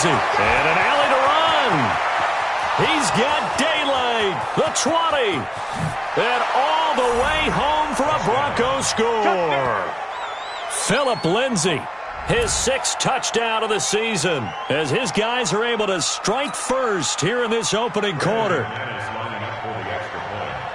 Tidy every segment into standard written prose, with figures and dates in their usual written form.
Blindsey. And an alley to run. He's got daylight. The 20. And all the way home for a Broncos score. Phillip Lindsay, his 6th touchdown of the season, as his guys are able to strike first here in this opening quarter.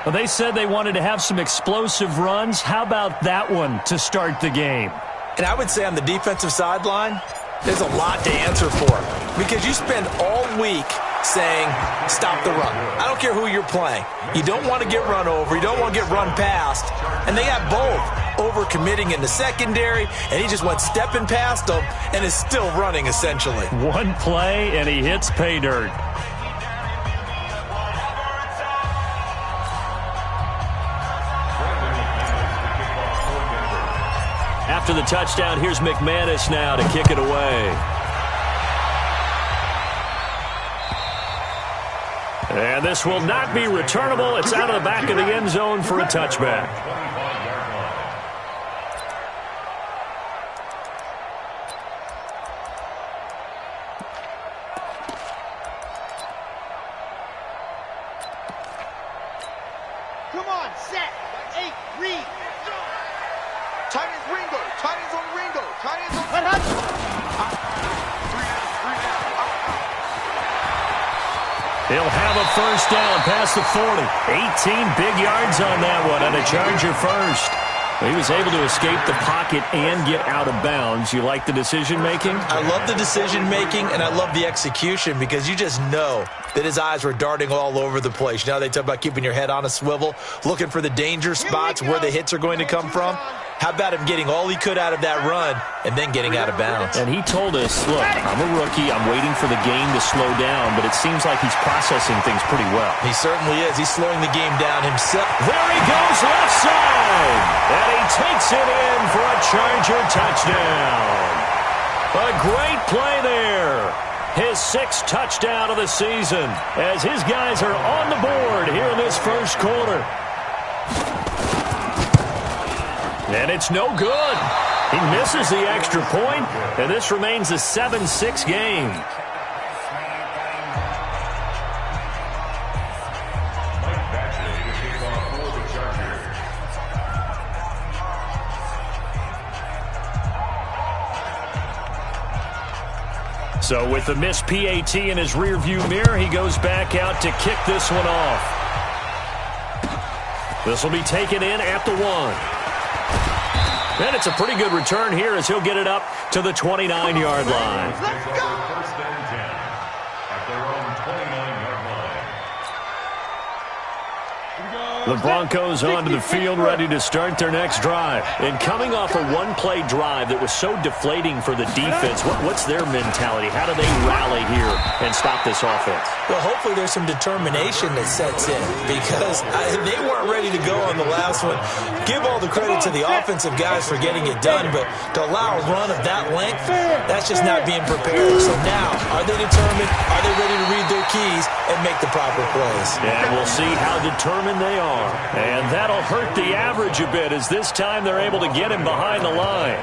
Well, they said they wanted to have some explosive runs. How about that one to start the game? And I would say on the defensive sideline, there's a lot to answer for, because you spend all week saying, stop the run. I don't care who you're playing. You don't want to get run over. You don't want to get run past. And they got both, over-committing in the secondary, and he just went stepping past them and is still running, essentially. One play, and he hits pay dirt. After the touchdown, here's McManus now to kick it away. And this will not be returnable. It's out of the back of the end zone for a touchback. Come on, set. 8, read. Tight ends Ringo. Tight ends on Ringo. Tight ends on... He'll have a first down past the 40. 18 big yards on that one, and a Charger first. He was able to escape the pocket and get out of bounds. You like the decision-making? I love the decision-making, and I love the execution, because you just know that his eyes were darting all over the place. You know, they talk about keeping your head on a swivel, looking for the danger spots where the hits are going to come from. How about him getting all he could out of that run and then getting out of bounds? And he told us, look, I'm a rookie. I'm waiting for the game to slow down, but it seems like he's processing things pretty well. He certainly is. He's slowing the game down himself. There he goes, left side. And he takes it in for a Charger touchdown. A great play there. His 6th touchdown of the season, as his guys are on the board here in this first quarter. And it's no good. He misses the extra point, and this remains a 7-6 game. So with the missed PAT in his rearview mirror, he goes back out to kick this one off. This will be taken in at the 1. And it's a pretty good return here, as he'll get it up to the 29-yard line. Let's go! First and 10 at their own 29-yard line. The Broncos onto the field, ready to start their next drive. And coming off a one-play drive that was so deflating for the defense, what's their mentality? How do they rally here and stop this offense? Well, hopefully there's some determination that sets in, because they weren't ready to go on the last one. Give all the credit to the offensive guys for getting it done, but to allow a run of that length, that's just not being prepared. So now, are they determined? Are they ready to read their keys and make the proper plays? And we'll see how determined they are. And that'll hurt the average a bit, as this time they're able to get him behind the line.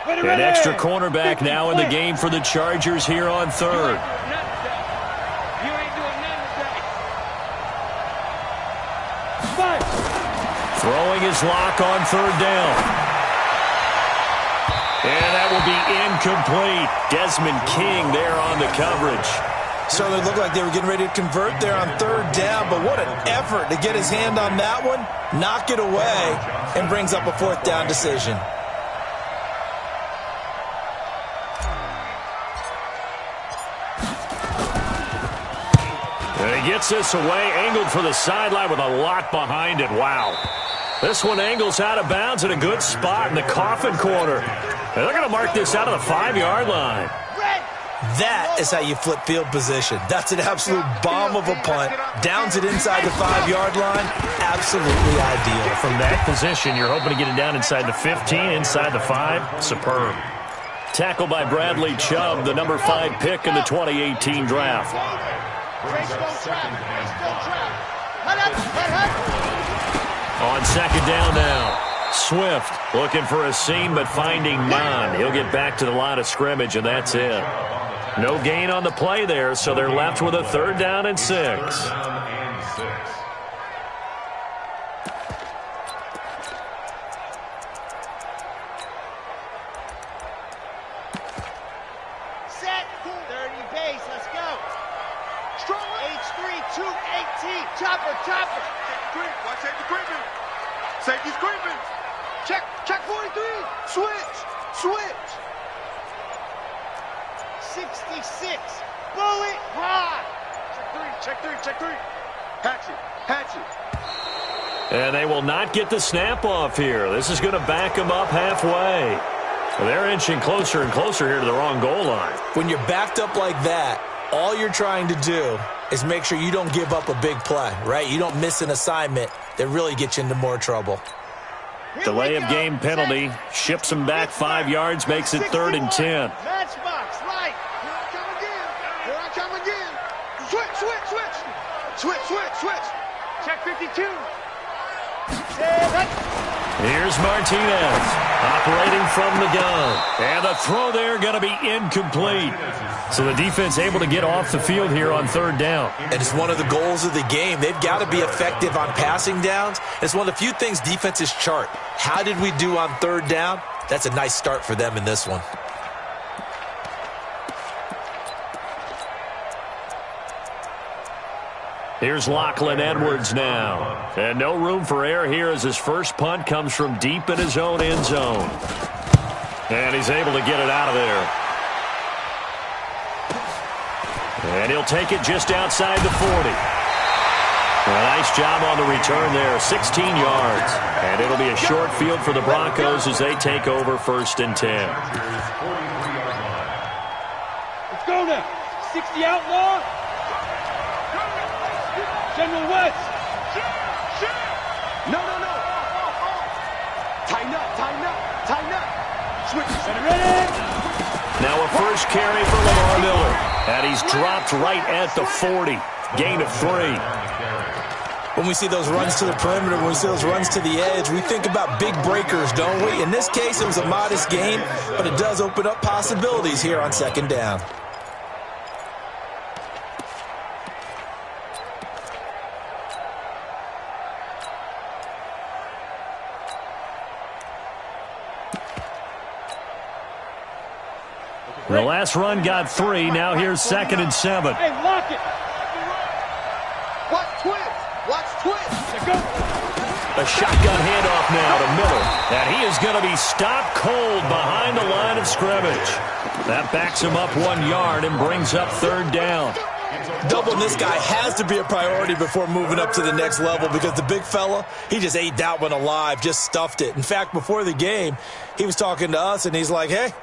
An extra cornerback now in the game for the Chargers here on 3rd. Throwing his lock on 3rd down. And that will be incomplete. Desmond King there on the coverage. Certainly looked like they were getting ready to convert there on 3rd down, but what an effort to get his hand on that one, knock it away, and brings up a 4th down decision. And he gets this away, angled for the sideline with a lot behind it. Wow. This one angles out of bounds in a good spot in the coffin corner. And they're going to mark this out of the 5-yard line. That is how you flip field position. That's an absolute bomb of a punt. Downs it inside the 5-yard line. Absolutely ideal. From that position, you're hoping to get it down inside the 15, inside the 5. Superb. Tackled by Bradley Chubb, the number 5 pick in the 2018 draft. On second down now. Swift looking for a seam but finding none. He'll get back to the line of scrimmage, and that's it. No gain on the play there, so they're left with a 3rd down and 6. Set. 30 base. Let's go. Strong. H3, 218. Chopper, chopper. Watch safety creeping. Safety's creeping. Check 43. Switch. 66. Bullet high. Check three. Hatchet. And they will not get the snap off here. This is going to back them up halfway. They're inching closer and closer here to the wrong goal line. When you're backed up like that, all you're trying to do is make sure you don't give up a big play, right? You don't miss an assignment that really gets you into more trouble. Delay of game penalty. Ships them back 5 yards, makes it 3rd and 10. Matchbox, right. Here I come again. Switch. Check 52. Here's Martinez operating from the gun. And the throw there going to be incomplete. So the defense able to get off the field here on 3rd down. And it's one of the goals of the game. They've got to be effective on passing downs. It's one of the few things defenses chart. How did we do on 3rd down? That's a nice start for them in this one. Here's Lachlan Edwards now. And no room for error here as his first punt comes from deep in his own end zone. And he's able to get it out of there. And he'll take it just outside the 40. A nice job on the return there, 16 yards. And it'll be a short field for the Broncos as they take over 1st and 10. Let's go now. 60 outlaw. General West. No. Tighten up. Switch. Ready? Now a first carry for Lamar Miller. And he's dropped right at the 40. Gain of 3. When we see those runs to the perimeter, when we see those runs to the edge, we think about big breakers, don't we? In this case, it was a modest gain, but it does open up possibilities here on 2nd down. The last run got 3. Now here's 2nd and 7. Hey, lock it. Watch twist. Let's go. A shotgun handoff now to Miller. And he is going to be stopped cold behind the line of scrimmage. That backs him up 1 yard and brings up 3rd down. Doubling this guy has to be a priority before moving up to the next level because the big fella, he just ate that one alive, just stuffed it. In fact, before the game, he was talking to us, and he's like, hey,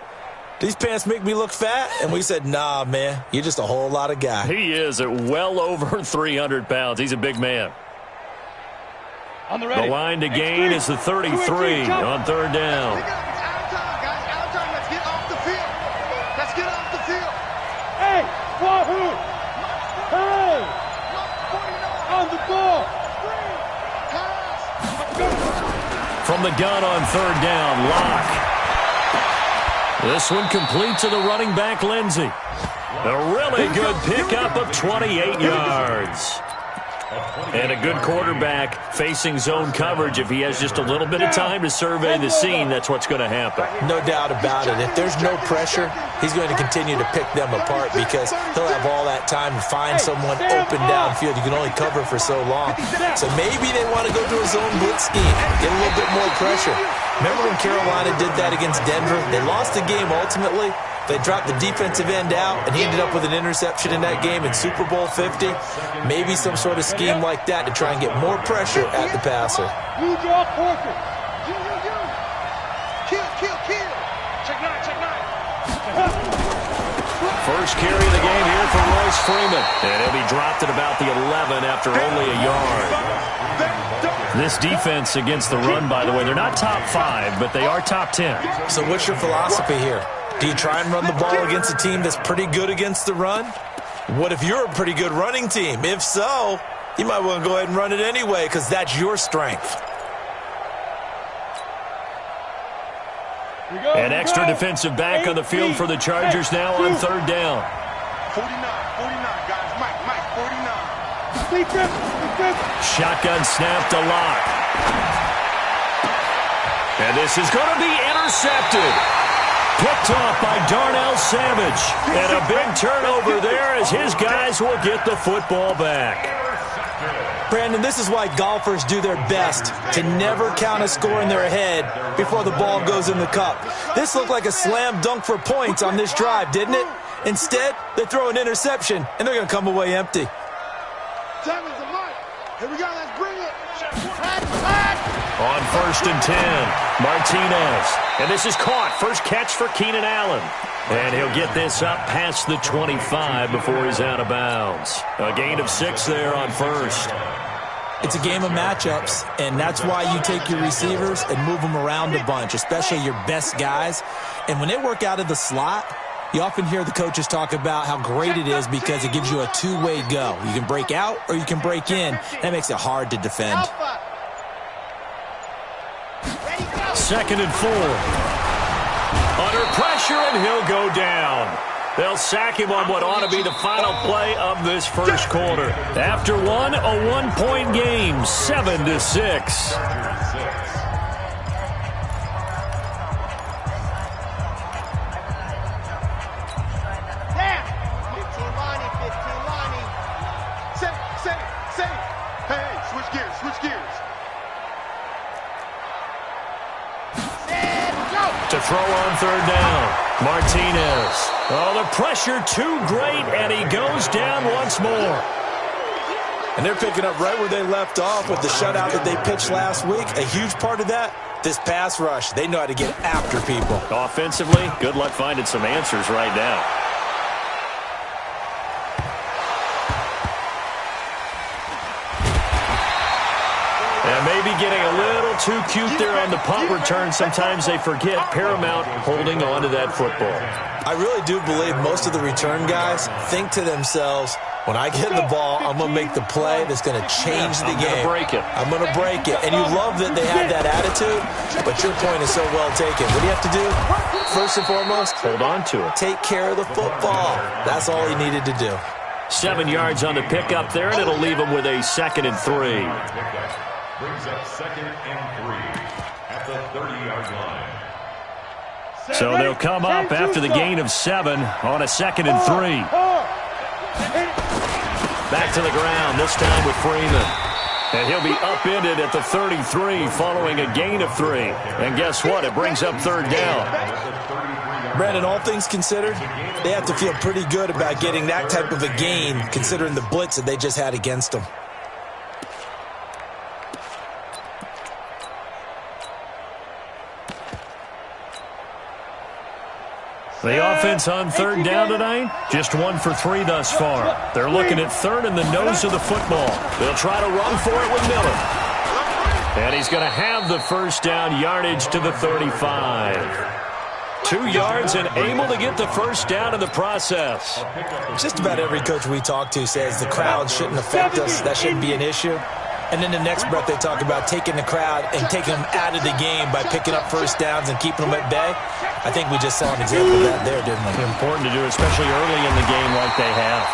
these pants make me look fat? And we said, nah, man, you're just a whole lot of guy. He is at well over 300 pounds. He's a big man. On the The line to gain is the 33 on 3rd down. It's out of time, guys. Out of time. Let's get off the field. Hey, Wahoo. Hey. On the ball. From the gun on 3rd down, Locke. This one complete to the running back, Lindsey. A really good pickup of 28 yards. And a good quarterback facing zone coverage. If he has just a little bit of time to survey the scene, that's what's going to happen. No doubt about it. If there's no pressure, he's going to continue to pick them apart because he'll have all that time to find someone open downfield. You can only cover for so long. So maybe they want to go to a zone blitz scheme, get a little bit more pressure. Remember when Carolina did that against Denver? They lost the game ultimately. They dropped the defensive end out, and he ended up with an interception in that game in Super Bowl 50. Maybe some sort of scheme like that to try and get more pressure at the passer. You draw Porter. Kill. Check nine. First carry of the game here for Royce Freeman. And he'll be dropped at about the 11 after only a yard. This defense against the run, by the way, they're not top 5, but they are top 10. So what's your philosophy here? Do you try and run the ball against a team that's pretty good against the run? What if you're a pretty good running team? If so, you might want to go ahead and run it anyway because that's your strength. An extra defensive back on the field for the Chargers now on third down. 49, guys. Mike, 49. Sleep grip. Shotgun snap to Lock. And this is going to be intercepted. Picked off by Darnell Savage. And a big turnover there as his guys will get the football back. Brandon, this is why golfers do their best to never count a score in their head before the ball goes in the cup. This looked like a slam dunk for points on this drive, didn't it? Instead, they throw an interception, and they're going to come away empty. Here we go, let's bring it. On 1st and 10, Martinez. And this is caught. First catch for Keenan Allen. And he'll get this up past the 25 before he's out of bounds. A gain of 6 there on first. It's a game of matchups, and that's why you take your receivers and move them around a bunch, especially your best guys. And when they work out of the slot, you often hear the coaches talk about how great it is because it gives you a two-way go. You can break out or you can break in. That makes it hard to defend. 2nd and 4. Under pressure, and he'll go down. They'll sack him on what ought to be the final play of this first quarter. After one, a 1-point game, 7-6. To throw on third down, Martinez. Oh, the pressure too great, and he goes down once more. And they're picking up right where they left off with the shutout that they pitched last week. A huge part of that, this pass rush. They know how to get after people. Offensively, good luck finding some answers right now. And maybe getting a little too cute there on the punt return. Sometimes they forget paramount holding on to that football. I really do believe most of the return guys think to themselves, when I get the ball, I'm going to make the play that's going to change the game. I'm going to break it. And you love that they have that attitude, but your point is so well taken. What do you have to do? First and foremost, hold on to it. Take care of the football. That's all he needed to do. 7 yards on the pickup there, and it'll leave him with a 2nd and 3. Brings up 2nd and 3 at the 30-yard line. So they'll come up after the gain of 7 on a 2nd and 3. Back to the ground, this time with Freeman. And he'll be upended at the 33 following a gain of 3. And guess what? It brings up third down. Brandon, all things considered, they have to feel pretty good about getting that type of a gain considering the blitz that they just had against them. The offense on third down tonight, just 1 for 3 thus far. They're looking at third in the nose of the football. They'll try to run for it with Miller. And he's going to have the first down, yardage to the 35. 2 yards and able to get the first down in the process. Just about every coach we talk to says the crowd shouldn't affect us. That shouldn't be an issue. And then the next breath they talk about taking the crowd and taking them out of the game by picking up first downs and keeping them at bay. I think we just saw an example of that there, didn't we? Important to do, especially early in the game like they have.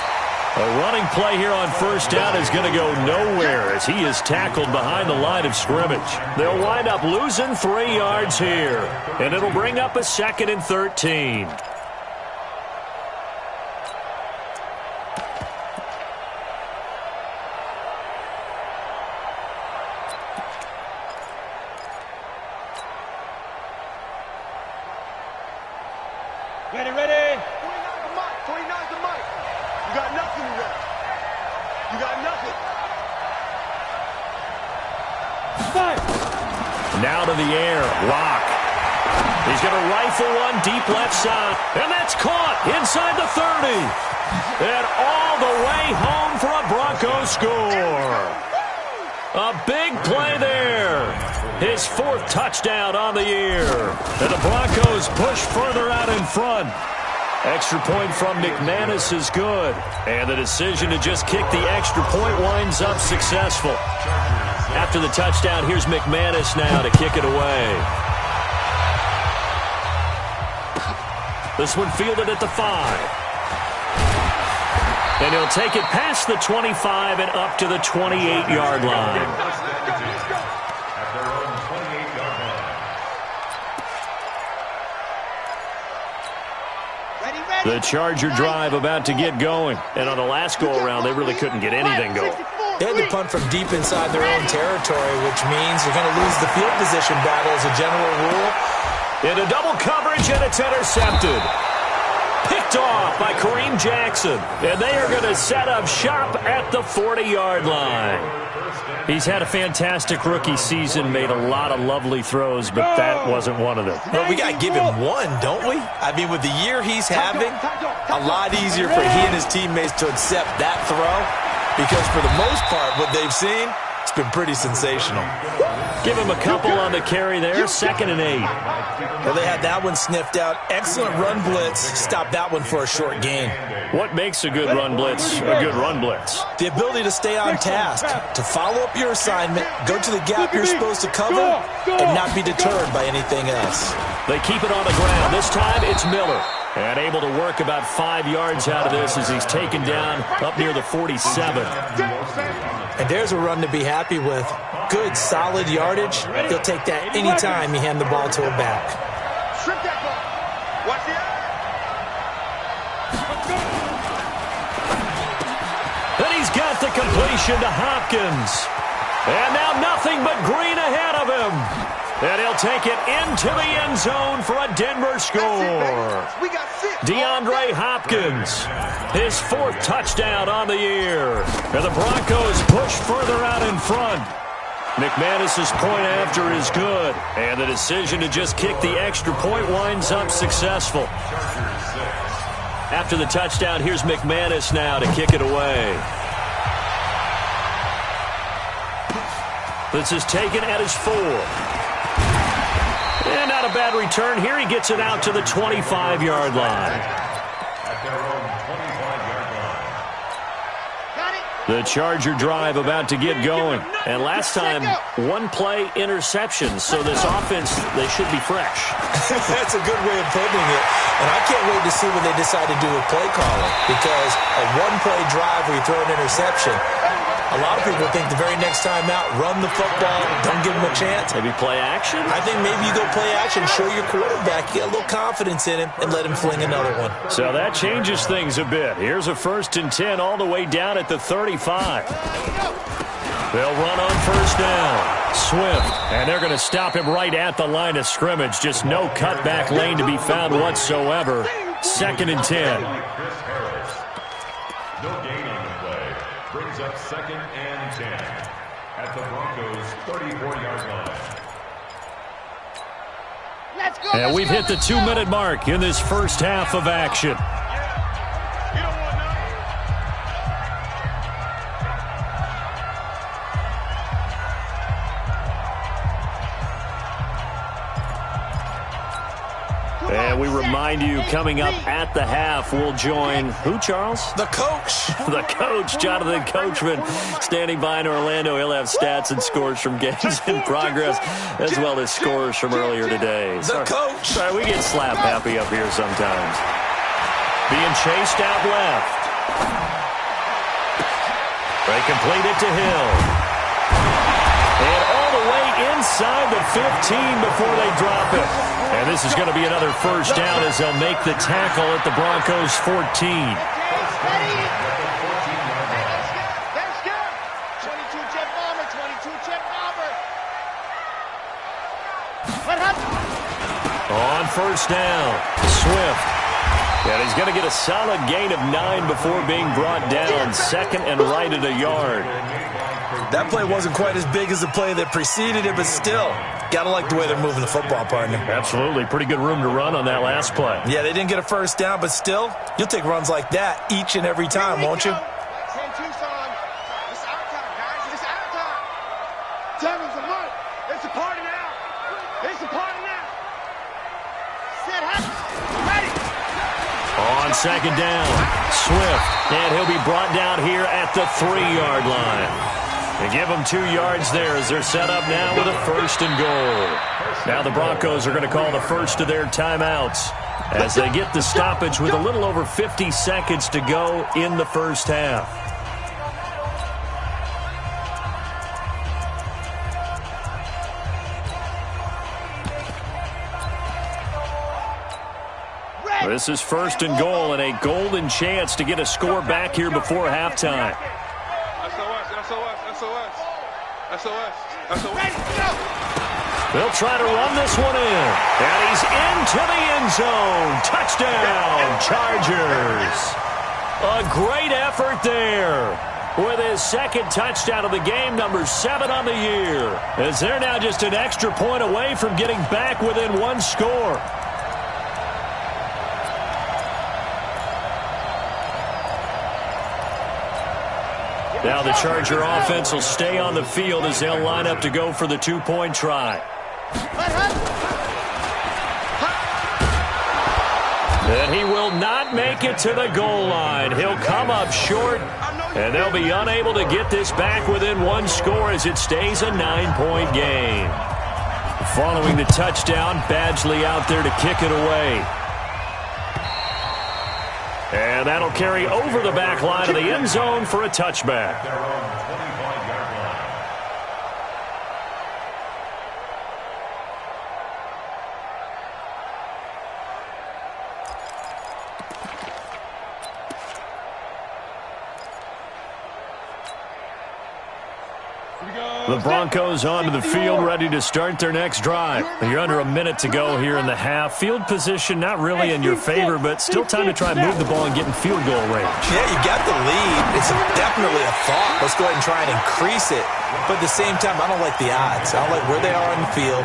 A running play here on first down is going to go nowhere as he is tackled behind the line of scrimmage. They'll wind up losing 3 yards here, and it'll bring up a 2nd and 13. Ready. 29's the mic. You got nothing left. You got nothing. Five. Now to the air. Lock. He's going to rifle one deep left side. And that's caught inside the 30. And all the way home for a Bronco score. A big play there. His 4th touchdown on the year. And the Broncos push further out in front. Extra point from McManus is good. And the decision to just kick the extra point winds up successful. After the touchdown, here's McManus now to kick it away. This one fielded at the 5. And he'll take it past the 25 and up to the 28-yard line. The Charger drive about to get going. And on the last go-around, they really couldn't get anything going. They had to punt from deep inside their own territory, which means they're going to lose the field position battle as a general rule. Into double coverage, and it's intercepted. Picked off by Kareem Jackson. And they are going to set up shop at the 40-yard line. He's had a fantastic rookie season, made a lot of lovely throws, but that wasn't one of them. Well, we got to give him one, don't we? I mean, with the year he's having, a lot easier for he and his teammates to accept that throw because for the most part, what they've seen, it's been pretty sensational. Give him a couple on the carry there, 2nd and 8. Well, they had that one sniffed out. Excellent run blitz. Stopped that one for a short gain. What makes a good run blitz a good run blitz? The ability to stay on task, to follow up your assignment, go to the gap you're supposed to cover, and not be deterred by anything else. They keep it on the ground. This time it's Miller. And able to work about 5 yards out of this as he's taken down up near the 47. And there's a run to be happy with. Good, solid yardage. He'll take that anytime you hand the ball to a back. Strip that ball. Watch the eye. And he's got the completion to Hopkins. And now nothing but green ahead of him. And he'll take it into the end zone for a Denver score. DeAndre Hopkins, his 4th touchdown on the year. And the Broncos push further out in front. McManus's point after is good. And the decision to just kick the extra point winds up successful. After the touchdown, here's McManus now to kick it away. This is taken at his 4. And not a bad return here. He gets it out to the 25-yard line. The Charger drive about to get going. And last time, 1-play interception. So this offense, they should be fresh. That's a good way of putting it. And I can't wait to see what they decide to do with play calling. Because a 1-play drive where you throw an interception, a lot of people think the very next time out, run the football, don't give him a chance. Maybe play action? I think maybe you go play action, show your quarterback, get a little confidence in him, and let him fling another one. So that changes things a bit. Here's a 1st and 10 all the way down at the 35. They'll run on 1st down. Swift, and they're going to stop him right at the line of scrimmage. Just no cutback lane to be found whatsoever. 2nd and 10. Brings up 2nd and 10 at the Broncos 34-yard line. Let's go. And we've hit the 2-minute mark in this first half of action. And we remind you, coming up at the half, we'll join who, Charles? The coach. The coach, Jonathan Coachman, standing by in Orlando. He'll have stats and scores from games in progress, as well as scores from earlier today. The coach. Sorry, we get slap happy up here sometimes. Being chased out left. They complete it to Hill. And all the way inside the 15 before they drop it. And this is going to be another 1st down as they'll make the tackle at the Broncos 14. 22-jet bomber, 22-jet bomber. What happened? On 1st down, Swift. And he's going to get a solid gain of 9 before being brought down. 2nd and right at a yard. That play wasn't quite as big as the play that preceded it, but still, got to like the way they're moving the football, partner. Absolutely. Pretty good room to run on that last play. Yeah, they didn't get a 1st down, but still, you'll take runs like that each and every time, won't you? San Tucson. It's our time, guys. It's our time. Devin's a month. It's a party now. It's a party now. Set happy. Ready. On 2nd down, Swift. And he'll be brought down here at the 3-yard line. They give them 2 yards there as they're set up now with a 1st and goal. Now the Broncos are going to call the first of their timeouts. as they get the stoppage with a little over 50 seconds to go in the first half. This is first and goal and a golden chance to get a score back here before halftime. They'll try to run this one in. And he's into the end zone. Touchdown, Chargers. A great effort there. With his second touchdown of the game, number 7 on the year. As they're now just an extra point away from getting back within one score. Now the Charger offense will stay on the field as they'll line up to go for the 2-point try. And he will not make it to the goal line. He'll come up short, and they'll be unable to get this back within one score as it stays a 9-point game. Following the touchdown, Badgley out there to kick it away. And that'll carry over the back line of the end zone for a touchback. Their own 25-yard line. The Broncos onto the field, ready to start their next drive. You're under a minute to go here in the half. Field position not really in your favor, but still time to try and move the ball and get in field goal range. Yeah, you got the lead. It's definitely a thought. Let's go ahead and try and increase it. But at the same time, I don't like the odds. I don't like where they are on the field.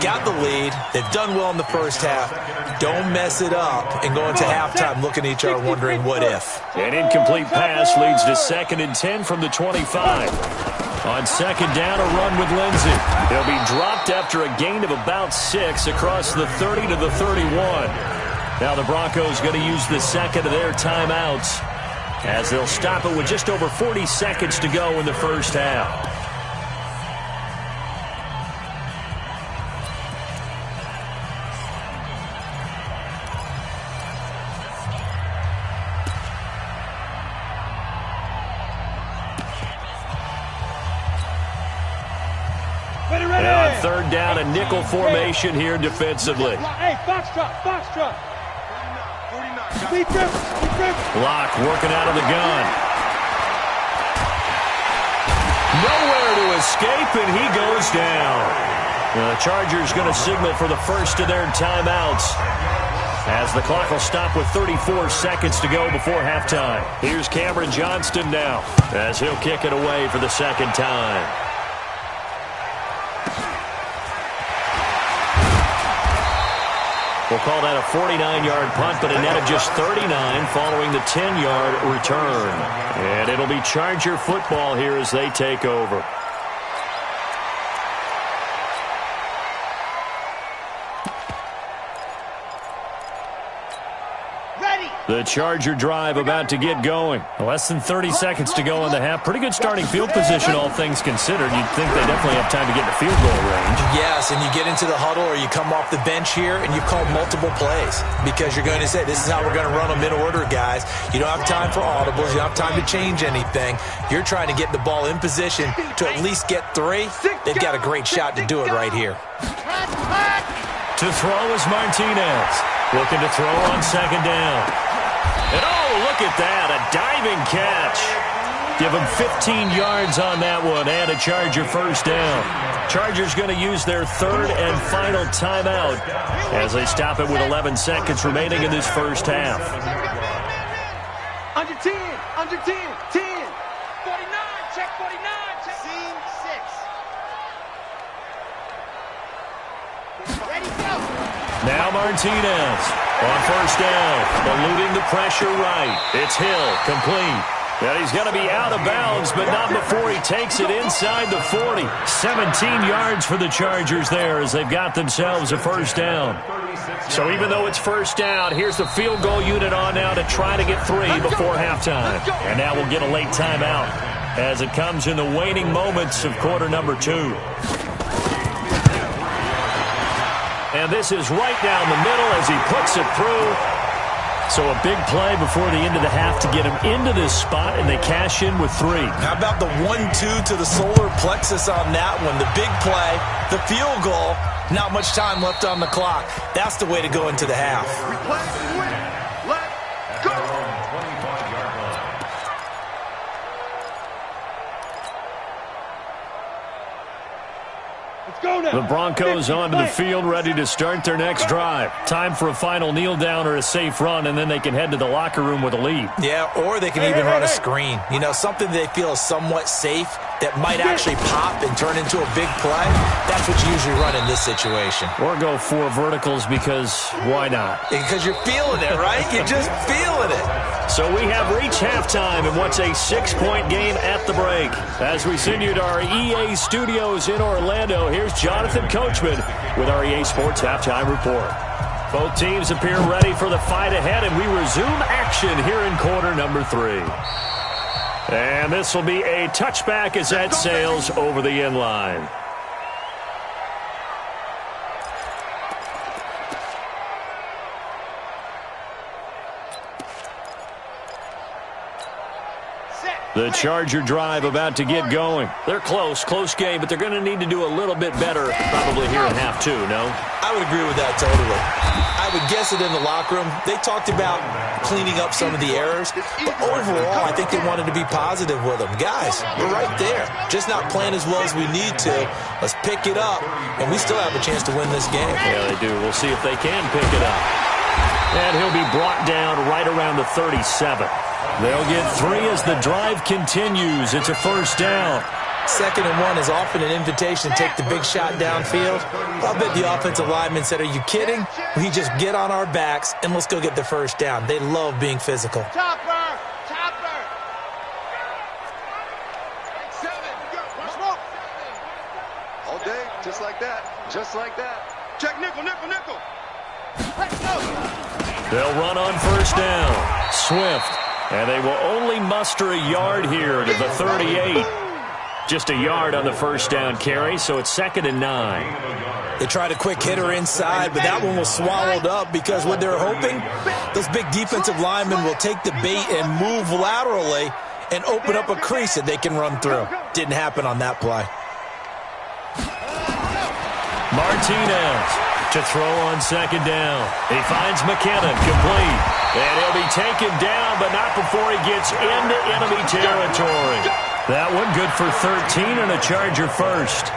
Got the lead. They've done well in the first half. Don't mess it up and go into halftime looking at each other wondering what if. An incomplete pass leads to 2nd and 10 from the 25. On 2nd down, a run with Lindsey. He'll be dropped after a gain of about 6 across the 30 to the 31. Now the Broncos going to use the second of their timeouts as they'll stop it with just over 40 seconds to go in the first half. And on 3rd down, a nickel formation here defensively. Hey, box drop. 49. Block working out of the gun. Nowhere to escape, and he goes down. The Chargers going to signal for the first of their timeouts as the clock will stop with 34 seconds to go before halftime. Here's Cameron Johnston now as he'll kick it away for the second time. We'll call that a 49-yard punt, but a net of just 39 following the 10-yard return. And it'll be Charger football here as they take over. The Charger drive about to get going. Less than 30 seconds to go in the half. Pretty good starting field position, all things considered. You'd think they definitely have time to get in the field goal range. Yes, and you get into the huddle or you come off the bench here and you've called multiple plays because you're going to say, this is how we're going to run them in order, guys. You don't have time for audibles. You don't have time to change anything. You're trying to get the ball in position to at least get 3. They've got a great shot to do it right here. To throw is Martinez. Looking to throw on 2nd down. And oh, look at that, a diving catch. Give him 15 yards on that one and a Charger first down. Chargers going to use their 3rd and final timeout as they stop it with 11 seconds remaining in this first half. Under 10, 10. 49, check 49. Scene 6. Ready, go. Now Martinez on 1st down, eluding the pressure right. It's Hill, complete. And he's going to be out of bounds, but not before he takes it inside the 40. 17 yards for the Chargers there as they've got themselves a first down. So even though it's first down, here's the field goal unit on now to try to get 3 before halftime. And now we'll get a late timeout as it comes in the waning moments of quarter number 2. And this is right down the middle as he puts it through. So a big play before the end of the half to get him into this spot, and they cash in with 3. How about the 1-2 to the solar plexus on that one? The big play, the field goal, not much time left on the clock. That's the way to go into the half. We play to win. Let's go. 25-yard line. Let's go now. The Broncos onto the field, ready to start their next drive. Time for a final kneel down or a safe run, and then they can head to the locker room with a lead. Yeah, or they can even run a screen. You know, something they feel is somewhat safe that might actually pop and turn into a big play. That's what you usually run in this situation. Or go 4 verticals because why not? Because you're feeling it, right? You're just feeling it. So we have reached halftime in what's a 6-point game at the break. As we send you to our EA studios in Orlando, here's Jonathan Coachman with our EA Sports Halftime Report. Both teams appear ready for the fight ahead, and we resume action here in quarter number 3. And this will be a touchback as that sails over the end line. The Charger drive about to get going. They're close game, but they're going to need to do a little bit better probably here in half 2, no? I would agree with that totally. I would guess it in the locker room. They talked about cleaning up some of the errors, but overall, I think they wanted to be positive with them. Guys, we're right there. Just not playing as well as we need to. Let's pick it up, and we still have a chance to win this game. Yeah, they do. We'll see if they can pick it up. And he'll be brought down right around the 37. They'll get 3 as the drive continues. It's a first down. 2nd and 1 is often an invitation to take the big shot downfield. I bet the offensive lineman said, are you kidding? We just get on our backs and let's go get the first down. They love being physical. Chopper! Chopper! 7. Smoke! All day, just like that. Just like that. Check nickel, nickel, nickel. Let's go! They'll run on first down. Swift. And they will only muster a yard here to the 38. Just a yard on the first down carry, so it's 2nd and 9. They tried a quick hitter inside, but that one was swallowed up because what they're hoping, those big defensive linemen will take the bait and move laterally and open up a crease that they can run through. Didn't happen on that play. Martinez to throw on 2nd down. He finds McKinnon complete. And he'll be taken down, but not before he gets into enemy territory. That one good for 13 and a Charger first.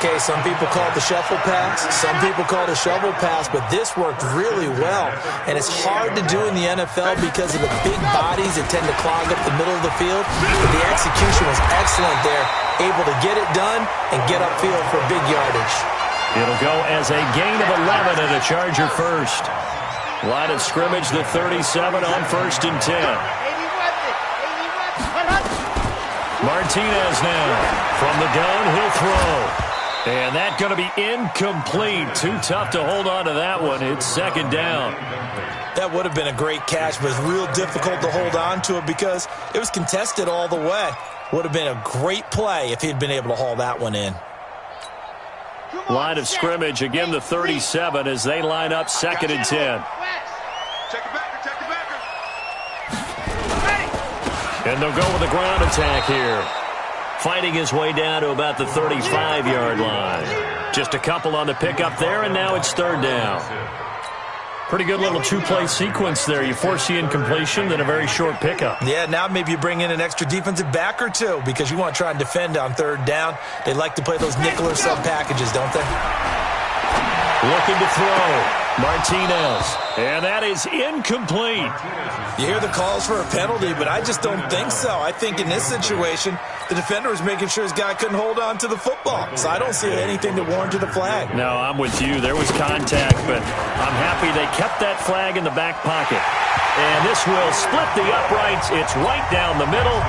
Okay, some people call it the shuffle pass. Some people call it a shovel pass, but this worked really well. And it's hard to do in the NFL because of the big bodies that tend to clog up the middle of the field. But the execution was excellent there, able to get it done and get upfield for big yardage. It'll go as a gain of 11 and a Charger first. Line of scrimmage, the 37 on 1st and 10. Martinez now from the gun, he'll throw. And that's going to be incomplete. Too tough to hold on to that one. It's 2nd down. That would have been a great catch, but it's real difficult to hold on to it because it was contested all the way. Would have been a great play if he'd been able to haul that one in. Line of scrimmage, again the 37 as they line up 2nd and 10. Check the backer, check the backer. And they'll go with a ground attack here. Fighting his way down to about the 35-yard line. Just a couple on the pickup there, and now it's 3rd down. Pretty good little 2-play sequence there. You force the incompletion, then a very short pickup. Yeah, now maybe you bring in an extra defensive back or 2 because you want to try and defend on 3rd down. They like to play those nickel or sub packages, don't they? Looking to throw. Martinez. And that is incomplete. You hear the calls for a penalty, but I just don't think so. I think in this situation, the defender was making sure his guy couldn't hold on to the football. So I don't see anything that warranted a flag. No, I'm with you. There was contact, but I'm happy they kept that flag in the back pocket. And this will split the uprights. It's right down the middle.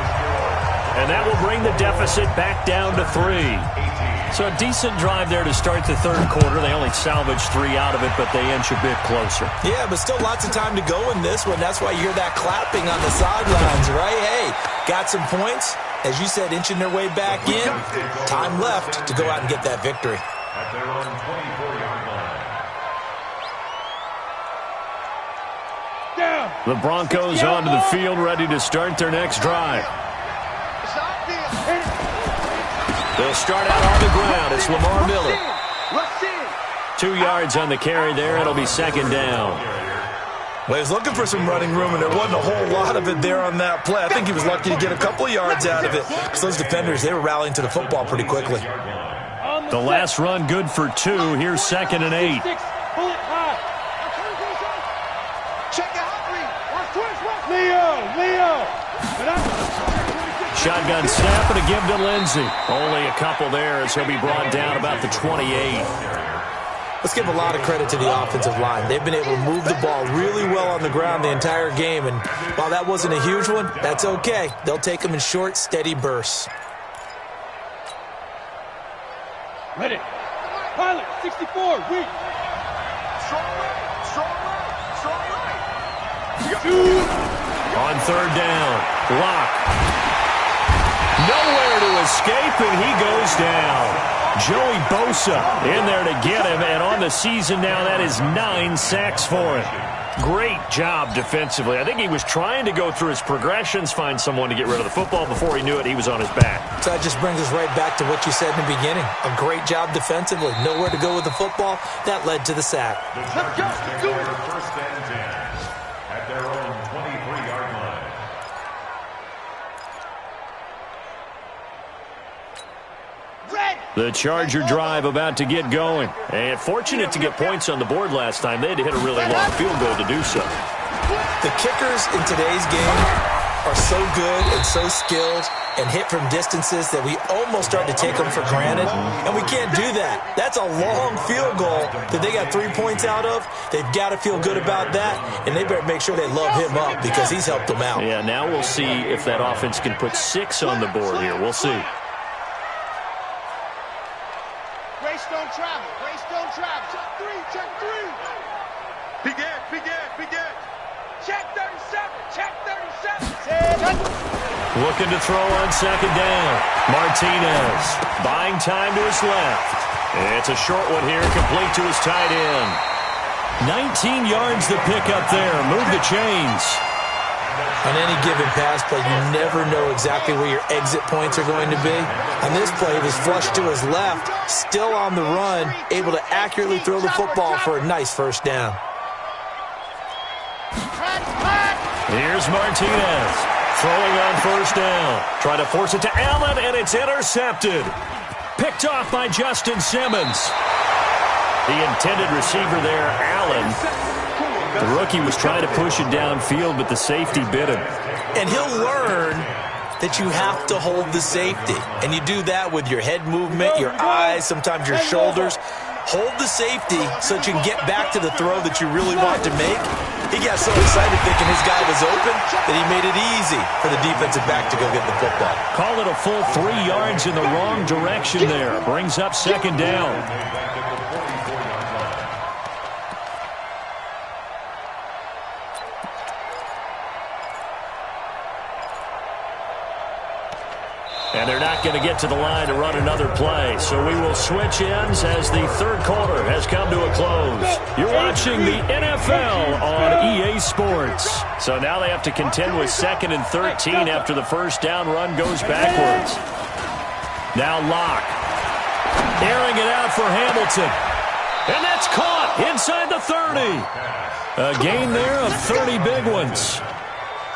And that will bring the deficit back down to 3. So a decent drive there to start the 3rd quarter. They only salvaged 3 out of it, but they inch a bit closer. Yeah, but still lots of time to go in this one. That's why you hear that clapping on the sidelines, right? Hey, got some points. As you said, inching their way back in. Time left to go out and get that victory. At their own 24-yard line. down. The Broncos onto the field, ready to start their next drive. They'll start out on the ground. It's Lamar Miller. 2 yards on the carry there. It'll be second down. Well, he was looking for some running room, and there wasn't a whole lot of it there on that play. I think he was lucky to get a couple of yards out of it because those defenders, they were rallying to the football pretty quickly. The last run good for 2. Here's second and 8. Leo. Shotgun snap and a give to Lindsey. Only a couple there as he'll be brought down about the 28. Let's give a lot of credit to the offensive line. They've been able to move the ball really well on the ground the entire game, and while that wasn't a huge one, that's okay. They'll take them in short, steady bursts. Ready. Pilot, 64, weak. Strong right. 2. On third down, Locke. Nowhere to escape, and he goes down. Joey Bosa in there to get him, and on the season now, that is 9 sacks for him. Great job defensively. I think he was trying to go through his progressions, find someone to get rid of the football. Before he knew it, he was on his back. So that just brings us right back to what you said in the beginning. A great job defensively. Nowhere to go with the football. That led to the sack. Let's go. Do it. First and 10 at their own 23-yard line. The Charger drive about to get going. And fortunate to get points on the board last time. They had to hit a really long field goal to do so. The kickers in today's game are so good and so skilled and hit from distances that we almost start to take them for granted. And we can't do that. That's a long field goal that they got 3 points out of. They've got to feel good about that. And they better make sure they love him up because he's helped them out. Yeah, now we'll see if that offense can put 6 on the board here. We'll see. Greystone travel. Check 3. Begin. Check 37. Looking to throw on second down. Martinez buying time to his left. It's a short one here, complete to his tight end. 19 yards to pick up there. Move the chains. On any given pass play, you never know exactly where your exit points are going to be. On this play, he was flushed to his left, still on the run, able to accurately throw the football for a nice first down. Here's Martinez throwing on first down. Trying to force it to Allen, and it's intercepted. Picked off by Justin Simmons. The intended receiver there, Allen. The rookie was trying to push it downfield, but the safety bit him. And he'll learn that you have to hold the safety. And you do that with your head movement, your eyes, sometimes your shoulders. Hold the safety so that you can get back to the throw that you really want to make. He got so excited thinking his guy was open that he made it easy for the defensive back to go get the football. Call it a full 3 yards in the wrong direction there. Brings up second down. And they're not going to get to the line to run another play. So we will switch ends as the third quarter has come to a close. You're watching the NFL on EA Sports. So now they have to contend with 2nd and 13 after the first down run goes backwards. Now Locke. Airing it out for Hamilton. And that's caught inside the 30. A gain there of 30 big ones.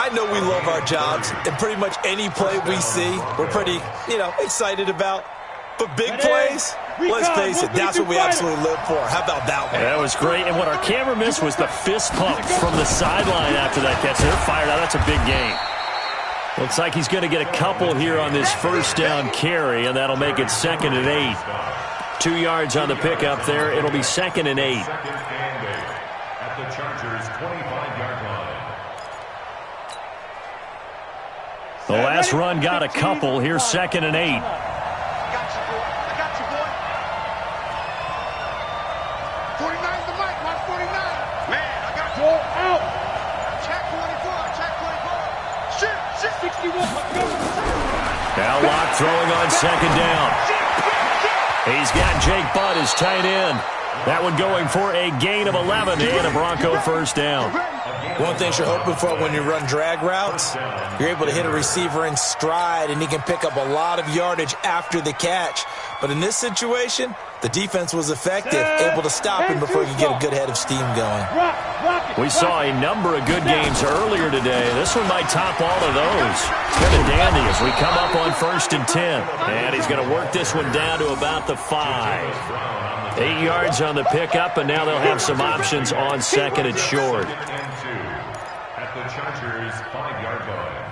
I know we love our jobs, and pretty much any play we see, we're pretty, excited about. But big plays, let's face it, that's what we absolutely live for. How about that one? That was great, and what our camera missed was the fist pump from the sideline after that catch. They're fired out. That's a big gain. Looks like he's going to get a couple here on this first down carry, and that'll make it 2nd and 8. 2 yards on the pickup there. It'll be 2nd and 8. At the Chargers' 25-yard line. The last run got a couple. Here's 2nd and 8. I got you, boy. 49's the mic, Mark 49. Man, I got you. Out. Check 24. Shit. 61. Now Locke throwing on second down. He's got Jake Butt as tight end. That one going for a gain of 11 and a Bronco first down. One thing you're hoping for when you run drag routes, you're able to hit a receiver in stride, and he can pick up a lot of yardage after the catch. But in this situation, the defense was effective, able to stop him before he could get a good head of steam going. We saw a number of good games earlier today. This one might top all of those. It's been a dandy as we come up on 1st and 10. And he's going to work this one down to about the 5. 8 yards on the pickup, and now they'll have some options on 2nd and short. At the Chargers' 5-yard line.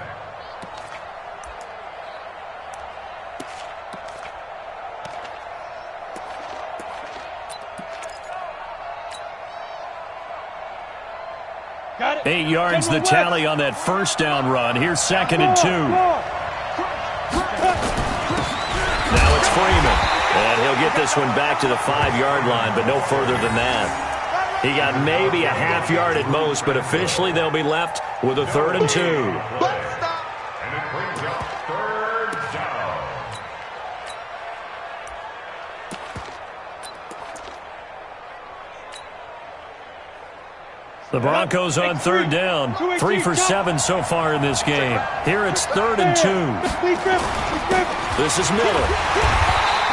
Got it. 8 yards the tally on that first down run. Here's 2nd and 2. Now it's Freeman. And he'll get this one back to the 5-yard line, but no further than that. He got maybe a half yard at most, but officially they'll be left with a 3rd and 2. And it brings up 3rd down. The Broncos on 3rd down. 3 for 7 so far in this game. Here it's 3rd and 2. This is Miller.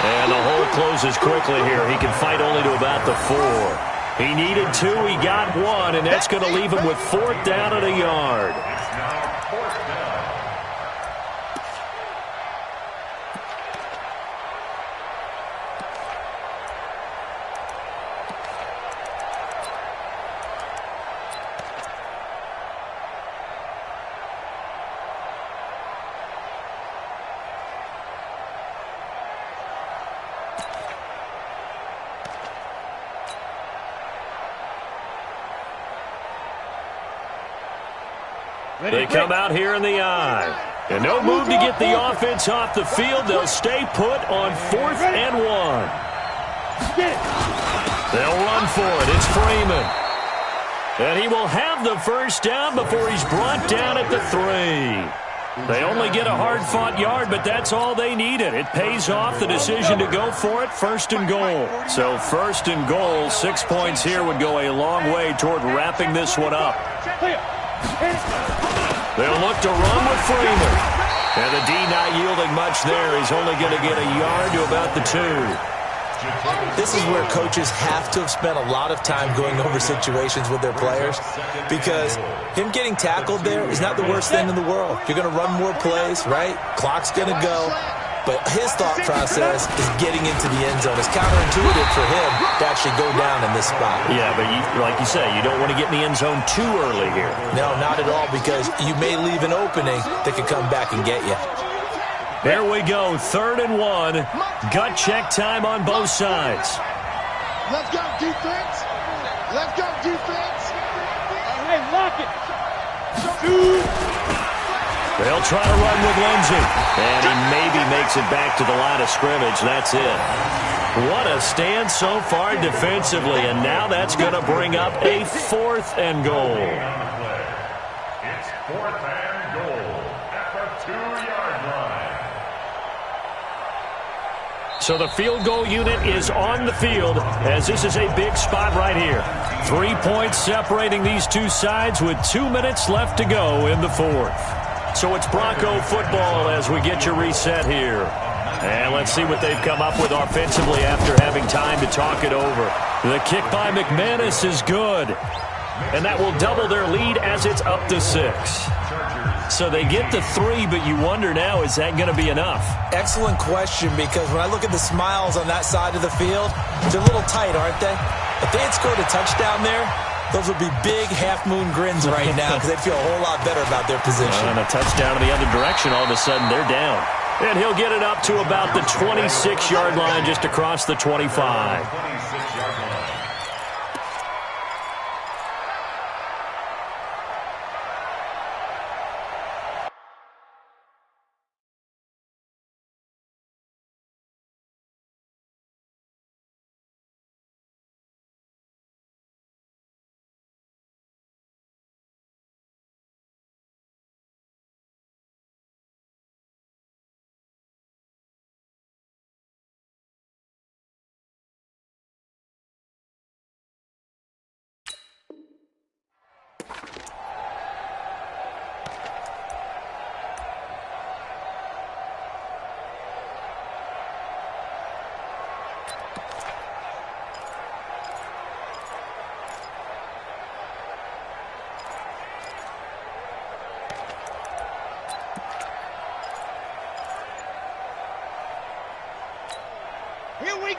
And the hole closes quickly here. He can fight only to about the 4. He needed 2. He got 1, and that's going to leave him with 4th down and a yard. It's now 4th down. They come out here in the eye. And no move to get the offense off the field. They'll stay put on 4th and 1. They'll run for it. It's Freeman. And he will have the first down before he's brought down at the 3. They only get a hard-fought yard, but that's all they needed. It pays off the decision to go for it, 1st and goal. So 1st and goal, 6 points here would go a long way toward wrapping this one up. They'll look to run with Freeman. And the D not yielding much there. He's only going to get a yard to about the 2. This is where coaches have to have spent a lot of time going over situations with their players, because him getting tackled there is not the worst thing in the world. You're going to run more plays, right? Clock's going to go. But his thought process is getting into the end zone. It's counterintuitive for him to actually go down in this spot. Yeah, but like you say, you don't want to get in the end zone too early here. No, not at all, because you may leave an opening that could come back and get you. There we go, 3rd and 1. Gut check time on both sides. Let's go, defense. Let's go, defense. Hey, lock it. They'll try to run with Lindsey. And he maybe makes it back to the line of scrimmage. That's it. What a stand so far defensively. And now that's going to bring up a 4th and goal. It's 4th and goal at the 2-yard line. So the field goal unit is on the field, as this is a big spot right here. 3 points separating these two sides with 2 minutes left to go in the 4th. So it's Bronco football as we get you reset here. And let's see what they've come up with offensively after having time to talk it over. The kick by McManus is good. And that will double their lead as it's up to 6. So they get the 3, but you wonder now, is that going to be enough? Excellent question, because when I look at the smiles on that side of the field, they're a little tight, aren't they? If they had scored a touchdown there, those would be big half-moon grins right now, because they'd feel a whole lot better about their position. And a touchdown in the other direction, all of a sudden they're down. And he'll get it up to about the 26-yard line, just across the 25.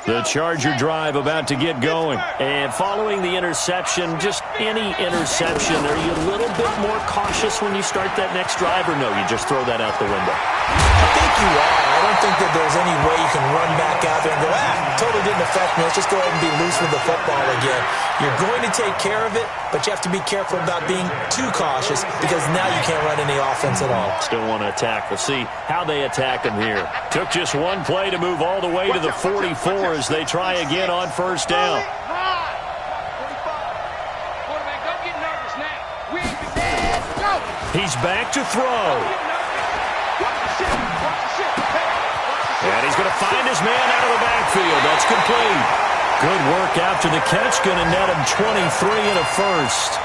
The Charger drive about to get going. And following the interception, just any interception, are you a little bit more cautious when you start that next drive, or no, you just throw that out the window? I think you are. I don't think that there's any way you can run back out there and go, totally didn't affect me. Let's just go ahead and be loose with the football again. You're going to take care of it, but you have to be careful about being too cautious because now you can't run any offense at all. Still want to attack. We'll see how they attack him here. Took just one play to move all the way to the 44 as they try again on first down. He's back to throw. And he's going to find his man out of the backfield. That's complete. Good work after the catch. Going to net him 23 and a first.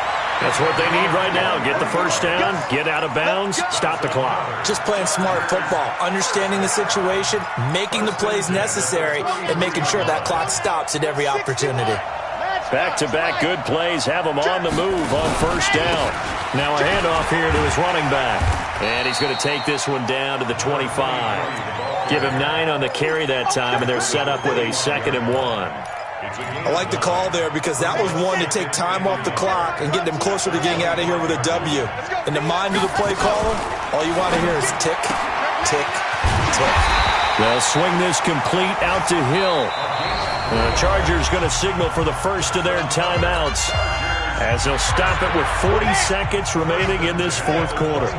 That's what they need right now. Get the first down, get out of bounds, stop the clock. Just playing smart football, understanding the situation, making the plays necessary, and making sure that clock stops at every opportunity. Back-to-back good plays have him on the move on first down. Now a handoff here to his running back. And he's going to take this one down to the 25. Give him 9 on the carry that time, and they're set up with a 2nd and 1. I like the call there because that was one to take time off the clock and get them closer to getting out of here with a W. In the mind of the play caller, all you want to hear is tick, tick, tick. They'll swing this complete out to Hill. The Chargers going to signal for the first of their timeouts as they'll stop it with 40 seconds remaining in this fourth quarter.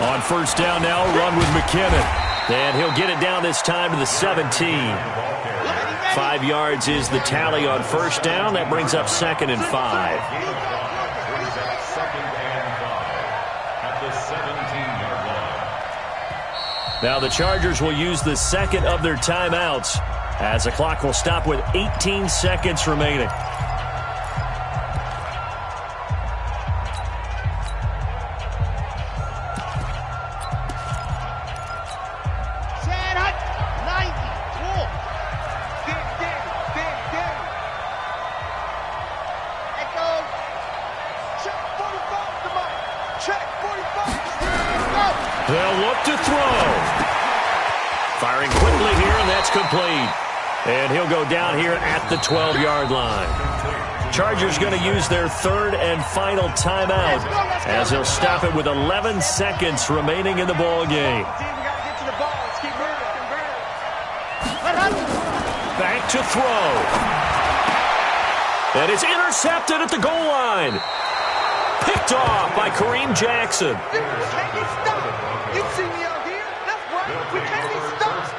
On first down now, run with McKinnon. And he'll get it down this time to the 17. 5 yards is the tally on first down. That brings up 2nd and 5. Now the Chargers will use the second of their timeouts as the clock will stop with 18 seconds remaining. They'll look to throw. Firing quickly here, and that's complete. And he'll go down here at the 12-yard line. Chargers going to use their third and final timeout as they'll stop it with 11 seconds remaining in the ball game. Back to throw. And it's intercepted at the goal line. Picked off by Kareem Jackson. You see me out here? That's right. We can't be stopped.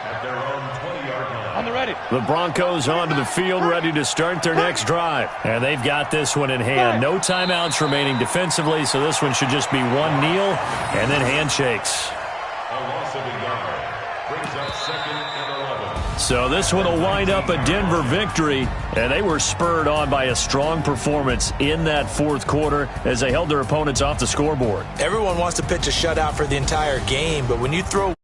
At their own 20-yard line. On the ready. The Broncos onto the field, ready to start their next drive. And they've got this one in hand. No timeouts remaining defensively, so this one should just be one kneel and then handshakes. A loss of a yard brings up 2nd and 11. So this one will wind up a Denver victory, and they were spurred on by a strong performance in that fourth quarter as they held their opponents off the scoreboard. Everyone wants to pitch a shutout for the entire game, but when you throw